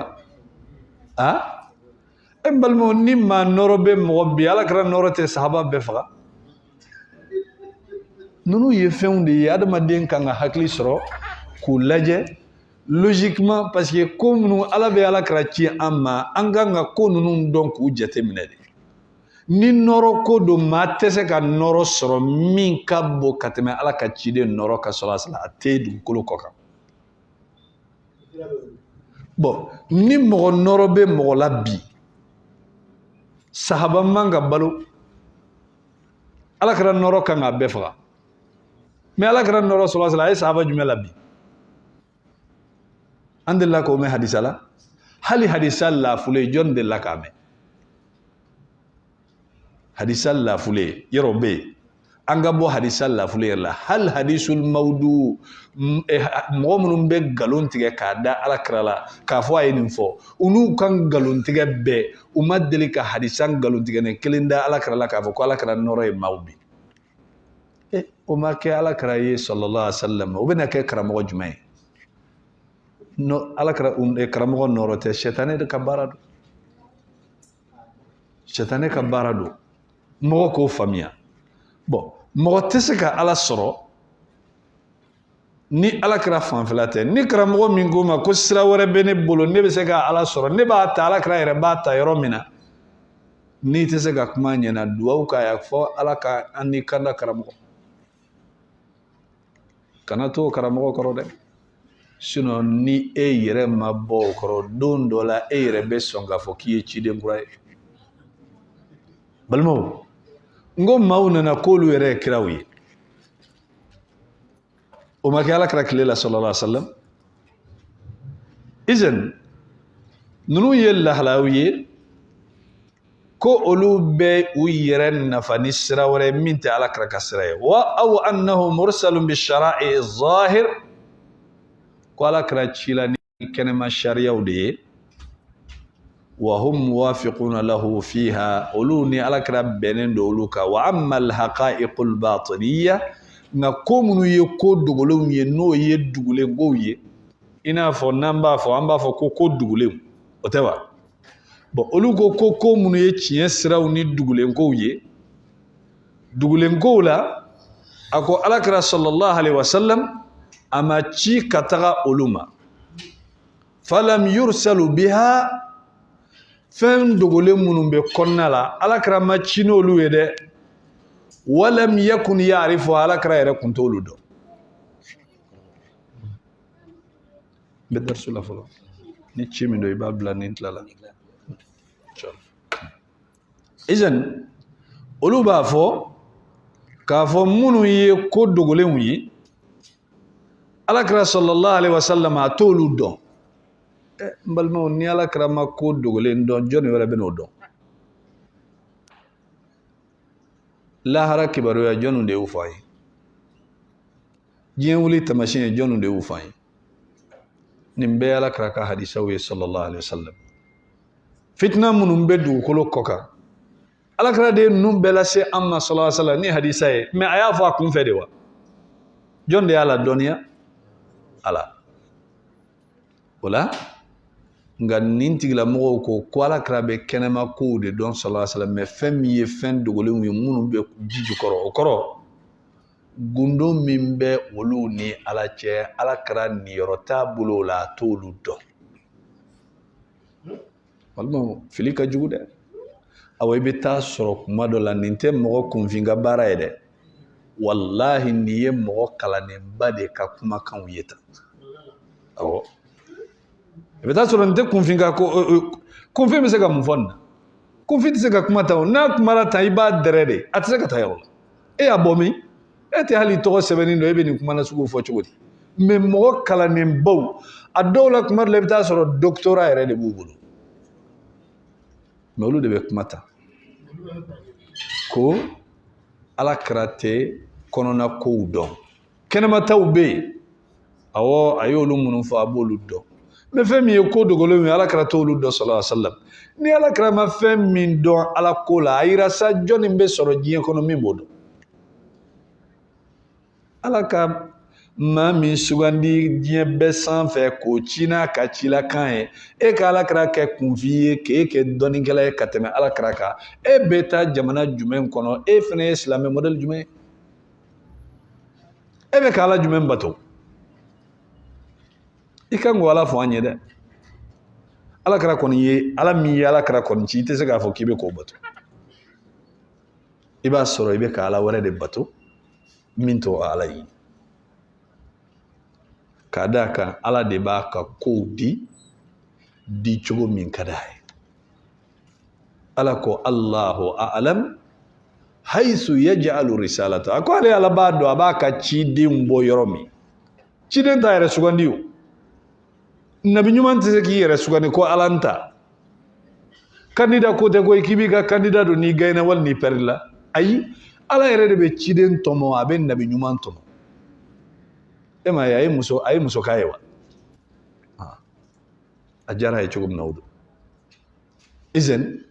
e balimaw ni maa nɔrɔ bɛ mɔgɔ bi Alakira nɔrɔ tɛ sahaba bɛɛ faga ninnu ye fɛnw de ye adamaden kan ka hakili sɔrɔ k'u lajɛ logiquement parce que ko minnu Ala bɛ Alakira ci an ma an kan ka ko ninnu dɔn k'u jateminɛ de ni nɔrɔ ko don maa tɛ se ka nɔrɔ sɔrɔ min ka bon ka tɛmɛ Ala ka ciden nɔrɔ ka sɔrɔ a tɛ dugukolo kɔ kan bon ni mɔgɔ nɔrɔ bɛ mɔgɔ la bi sahaba man ka balo Alakira nɔrɔ kan ka bɛɛ faga mais Alakira nɔrɔ sɔrɔ a ye sahaba jumɛn la bi an delila k'o mɛn hadisa la hali hadisa lafule jɔn delila k'a mɛn hadisa lafule yɔrɔ bɛ yen an ka bɔ hadisa lafule yɛrɛ la hali hadisul mawdu mɔgɔ minnu bɛ nkalon tigɛ k'a da Alakira la k'a fɔ a ye nin fɔ u n'u ka nkalon tigɛ bɛɛ u ma deli ka hadisa nkalon tigɛ ne kelen da Alakira la k'a fɔ ko Alakira nɔrɔ ye maaw bi o ma kɛ Alakira ye sallallahu alaihi wa sallam o bɛna kɛ karamɔgɔ jumɛn ye Alakira karamɔgɔ nɔrɔ tɛ sɛtanɛ de ka baara don mɔgɔ k'o faamuya bon mɔgɔ tɛ se ka Ala sɔrɔ ni Alakira fanfɛla tɛ ni karamɔgɔ min ko ma ko sira wɛrɛ bɛ ne bolo ne bɛ se ka Ala sɔrɔ ne b'a ta Alakira yɛrɛ b'a ta yɔrɔ min na n'i tɛ se ka kuma ɲɛna duwawu k'a fɔ Ala ka an ni kanda karamɔgɔ kana to karamɔgɔ kɔrɔ dɛ sinon ni e yɛrɛ ma bɔ o kɔrɔ don dɔ la e yɛrɛ bɛ sɔn k'a fɔ k'i ye ciden kura ye balimaw n ko maaw nana k'olu yɛrɛ ye kiraw ye o ma kɛ Alakira tile la sallallahu alaihi wa sallam izan ninnu ye lahalaw ye ko olu bɛ u yɛrɛ nafa ni sira wɛrɛ min tɛ Alakira ka sira ye wa aw annahu mursalun bi shara'i zahir ko Alakira cila ni kɛnɛma sariyaw de ye wa hum muwafiquna lahu fiha olu ni Alakira bɛnnen don olu kan wa amma al-haqa'iqul batiniya nka ko minnu ye ko dogolenw ye n'o ye dugulenkow ye i n'a fɔ n'an b'a fɔ an b'a fɔ ko dugulenw o tɛ wa bon olu ko minnu ye tiɲɛ siraw ni dugulenkow ye dugulenkow la a ko Alakira sallallahu alaihi wa sallam a ma ci ka taga olu ma falam yursalu biha fɛn dogolen minnu bɛ kɔnɔna la Alakira ma ci n'olu ye dɛ walam yakun ya'rifu Alakira yɛrɛ kun t'olu dɔn n bɛ darisu la fɔlɔ ni ci min don i b'a bila ni n tilala izan olu b'a fɔ k'a fɔ minnu ye ko dogolenw ye Alakira sallallahu alaihi wa sallam a t'olu dɔn n balimaw ni Alakira ma ko dogolen dɔn jɔn wɛrɛ bɛ n'o dɔn lahara kibaruya jɔnw de y'u fɔ an ye diɲɛ wuli tamasiyɛn jɔnw de y'u fɔ an ye nin bɛɛ Alakira ka hadisaw ye sallallahu alaihi wa sallam fitina minnu bɛ dugukolo kɔ kan Alakira de ye ninnu bɛɛ lase an ma sallallahu alaihi wa sallam ni hadisa ye mais a y'a fɔ a kun fɛ de wa jɔn de y'a ladɔnniya Ala o la nka nin tigilamɔgɔw ko Alakira bɛ kɛnɛma kow de dɔn sallallahu alaihi wa sallam mais fɛn min ye fɛn dogolenw ye minnu bɛ ji jukɔrɔ o kɔrɔ gundo min bɛ olu ni Ala cɛ Alakira niyɔrɔ t'a bolo o la a t'olu dɔn walima fili ka jugu dɛ awa i bɛ taa sɔrɔ kuma dɔ la nin tɛ mɔgɔ kunfin ka baara ye dɛ wallahi nin ye mɔgɔ kalannenba de ka kumakanw ye tan awɔ i bɛ taa sɔrɔ nin tɛ kunfin ka kunfin bɛ se ka mun fɔ nin na kunfin tɛ se ka kuma tan n'a kumara tan i b'a dɛrɛ de a tɛ se ka taa yɔrɔ la e y'a bɔ min e tɛ hali tɔgɔ sɛbɛnnin dɔn e bɛ nin kuma nasugu fɔ cogo di mais mɔgɔ kalannenbaw a dɔw la kuma dɔ la i bɛ taa sɔrɔ doctorat yɛrɛ de b'u bolo mais olu de bɛ kuma tan ko alakira tɛ kɔnɔna kow dɔn kɛnɛmataw bɛ yen awɔ a y'olu minnu fɔ a b'olu dɔn mais fɛn min ye ko dogolen ye alakira t'olu dɔn sallallahu alaihi wa sallam ni alakira ma fɛn min dɔn ala ko la a yira sa jɔnni bɛ sɔrɔ diɲɛ kɔnɔ min b'o dɔn ala ka maa min sugandi diɲɛ bɛɛ sanfɛ k'o ci n'a ka cilakan ye e ka alakira kɛ kunfin ye k'e kɛ dɔnnikɛla ye ka tɛmɛ alakira kan e bɛ taa jamana jumɛn kɔnɔ e fana ye silamɛ modèle jumɛn ye e bɛ ka ala jumɛn bato i kan k'o ala fɔ an ye dɛ alakira kɔni ye ala min ye alakira kɔni ci i tɛ se k'a fɔ k'i bɛ k'o bato i b'a sɔrɔ i bɛ ka ala wɛrɛ de bato min t'o ala ye ka d'a kan ala de b'a ka kow di cogo min ka d'a ye ala ko Allahu a'lam haythu yaj'alu risalata a ko ale ala b'a dɔn a b'a ka ciden bɔ yɔrɔ min ciden t'a yɛrɛ sugandi o nabi ɲuman tɛ se k'i yɛrɛ sugandi ko ala n ta kandida ko tɛ ko k'i b'i ka kandida don n'i gagné wali n'i perdre la ayi ala yɛrɛ de bɛ ciden tɔmɔ a bɛ nabi ɲuman tɔmɔ e ma ye a ye muso k'a ye wa a diyara a ye cogo min na o don izin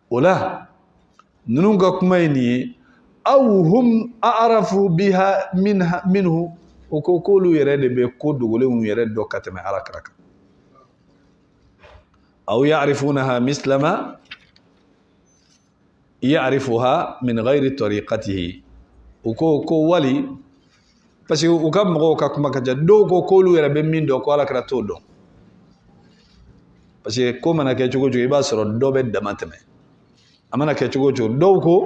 o la ninnu ka kuma ye nin ye aw hum a'rafu biha minhu o ko k'olu yɛrɛ de bɛ ko dogolenw yɛrɛ dɔn ka tɛmɛ alakira kan aw ya'rifunaha mislama ya'rifuha min ghayri tariqatihi o ko wali parce que u ka mɔgɔw ka kuma ka ca dɔw ko k'olu yɛrɛ bɛ min dɔn ko alakira t'o dɔn parce que ko mana kɛ cogo o cogo i b'a sɔrɔ dɔ bɛ dama tɛmɛ a mana kɛ cogo o cogo dɔw ko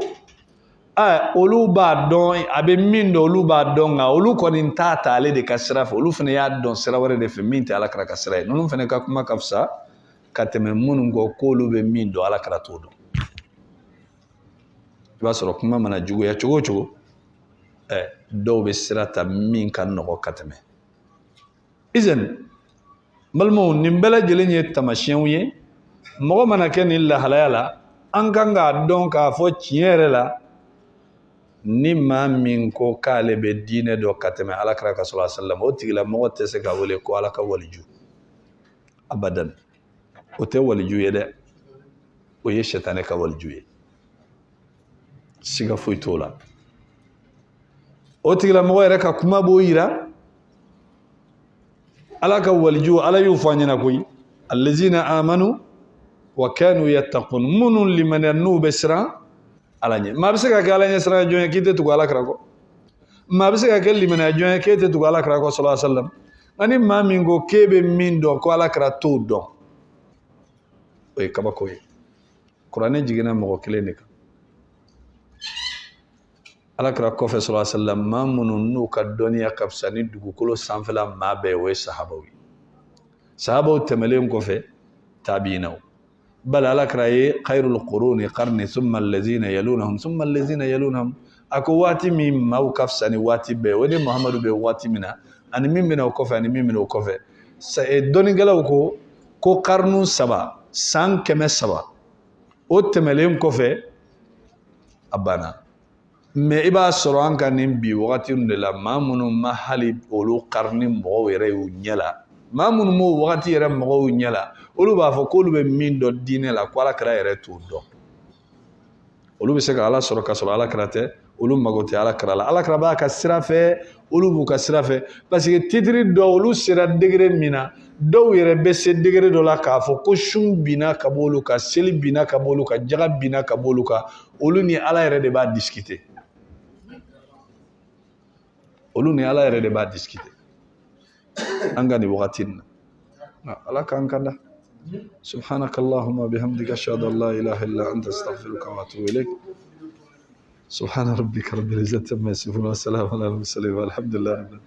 olu b'a dɔn a bɛ min dɔn olu b'a dɔn nka olu kɔni t'a ta ale de ka sira fɛ olu fana y'a dɔn sira wɛrɛ de fɛ min tɛ alakira ka sira ye ninnu fana ka kuma ka fisa ka tɛmɛ minnu kɔ k'olu bɛ min dɔn alakira t'o dɔn i b'a sɔrɔ kuma mana juguya cogo o cogo dɔw bɛ sira ta min ka nɔgɔ ka tɛmɛ izan balimaw nin bɛɛ lajɛlen ye taamasiyɛnw ye mɔgɔ mana kɛ nin lahalaya la an kan k'a dɔn k'a fɔ tiɲɛ yɛrɛ la ni maa min ko k'ale bɛ diinɛ dɔn ka tɛmɛ alakira ka sallallahu alaihi wasallam o tigilamɔgɔ tɛ se ka wele ko ala ka waliju abadan o tɛ waliju ye dɛ o ye sɛtanɛ ka waliju ye siga foyi t'o la o tigilamɔgɔ yɛrɛ ka kuma b'o yira ala ka waliju ala y'o fɔ an ɲɛna koyi allazina amanu wa kanu yattaqun minnu limaniya n'u bɛ siran ala ɲɛ maa bɛ se ka kɛ ala ɲɛ siran jɔn ye k'i tɛ tugu alakira kɔ maa bɛ se ka kɛ limaniya jɔn ye k'e tɛ tugu alakira kɔ sallallahu alaihi wasallam nka ni maa min ko k'e bɛ min dɔn ko alakira t'o dɔn o ye kabako ye kuranɛ jiginna mɔgɔ kelen de kan alakira kɔfɛ sallallahu alaihi wasallam maa minnu n'u ka dɔnniya ka fisa ni dugukolo sanfɛla maa bɛɛ o ye sahabaw ye sahabaw tɛmɛlen kɔfɛ tabiinaw bal alakira ye khairul quruni qarni thumma allazina yalunahum thumma allazina yalunahum a ko waati min maaw ka fisa ni waati bɛɛ o ni muhamadu bɛ waati min na ani min bɛna o kɔfɛ ani min bɛna o kɔfɛ dɔnnikɛlaw ko qarnu 3 san 300 o tɛmɛlen kɔfɛ a banna mais i b'a sɔrɔ an ka nin bi wagati de la maa minnu ma hali olu qarni mɔgɔw yɛrɛ y'u ɲɛ la maa minnu m'o wagati yɛrɛ mɔgɔw ɲɛ la olu b'a fɔ k'olu bɛ min dɔn diinɛ la ko alakira yɛrɛ t'o dɔn olu bɛ se ka ala sɔrɔ ka sɔrɔ alakira tɛ olu mago tɛ alakira la alakira b'a ka sira fɛ olu b'u ka sira fɛ parce que titiri dɔ olu sera degré min na dɔw yɛrɛ bɛ se degré dɔ la k'a fɔ ko sun binna ka bɔ olu kan seli binna ka bɔ olu kan jaga binna ka bɔ olu kan olu ni ala yɛrɛ de b'a discuter olu ni ala yɛrɛ de b'a discuter an ka nin wagati in na ala k'an kanda سبحانك اللهم وبحمدك أشهد أن لا إله إلا أنت أستغفرك وأتوب إليك. سبحان ربك رب العزة عما يصفون وسلام على المرسلين والحمد لله رب العالمين.